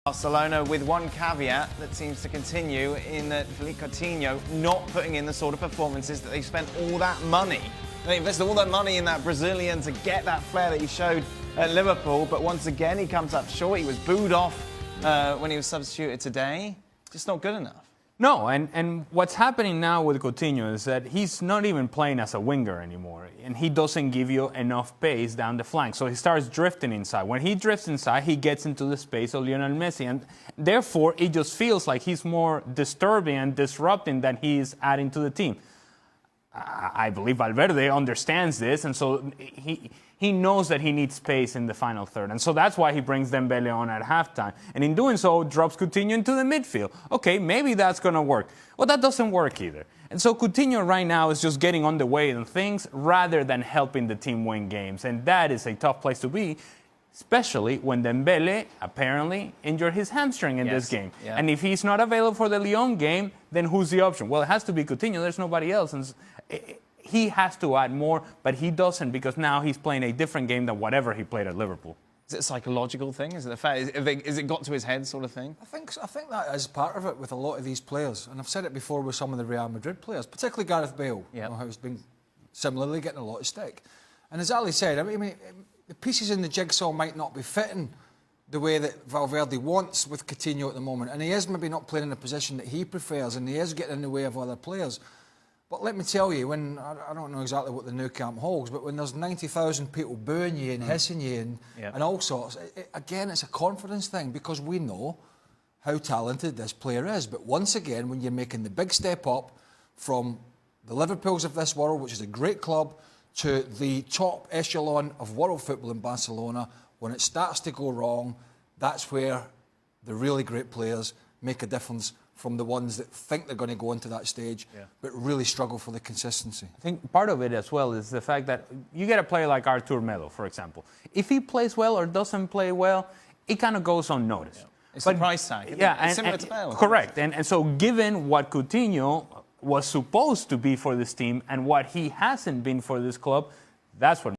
Barcelona with one caveat that seems to continue in that Coutinho not putting in the sort of performances that they spent all that money. They invested all that money in that Brazilian to get that flair that he showed at Liverpool, but once again he comes up short. He was booed off when he was substituted today. Just not good enough. No, and what's happening now with Coutinho is that he's not even playing as a winger anymore, and he doesn't give you enough pace down the flank, so he starts drifting inside. When he drifts inside, he gets into the space of Lionel Messi, and therefore it just feels like he's more disturbing and disrupting than he's adding to the team. I believe Valverde understands this, and so he knows that he needs space in the final third. And so that's why he brings Dembele on at halftime. And in doing so, drops Coutinho into the midfield. Okay, maybe that's going to work. Well, that doesn't work either. And so Coutinho right now is just getting on the way in things rather than helping the team win games. And that is a tough place to be, especially when Dembele apparently injured his hamstring in this game. Yeah. And if he's not available for the Lyon game, then who's the option? Well, it has to be Coutinho. There's nobody else. And he has to add more, but he doesn't because now he's playing a different game than whatever he played at Liverpool. Is it a psychological thing? Is it the fact? Is it got to his head, sort of thing? I think that is part of it with a lot of these players, and I've said it before with some of the Real Madrid players, particularly Gareth Bale, who's been similarly getting a lot of stick. And as Ali said, I mean, the pieces in the jigsaw might not be fitting the way that Valverde wants with Coutinho at the moment, and he is maybe not playing in a position that he prefers, and he is getting in the way of other players. But let me tell you, when I don't know exactly what the new camp holds, but when there's 90,000 people booing you and hissing you and all sorts, again, it's a confidence thing because we know how talented this player is. But once again, when you're making the big step up from the Liverpools of this world, which is a great club, to the top echelon of world football in Barcelona, when it starts to go wrong, that's where the really great players make a difference from the ones that think they're going to go into that stage, but really struggle for the consistency. I think part of it as well is the fact that you get a player like Artur Melo, for example. If he plays well or doesn't play well, it kind of goes unnoticed. It's the price tag. It's similar to Bale. Correct. And so given what Coutinho was supposed to be for this team and what he hasn't been for this club, that's what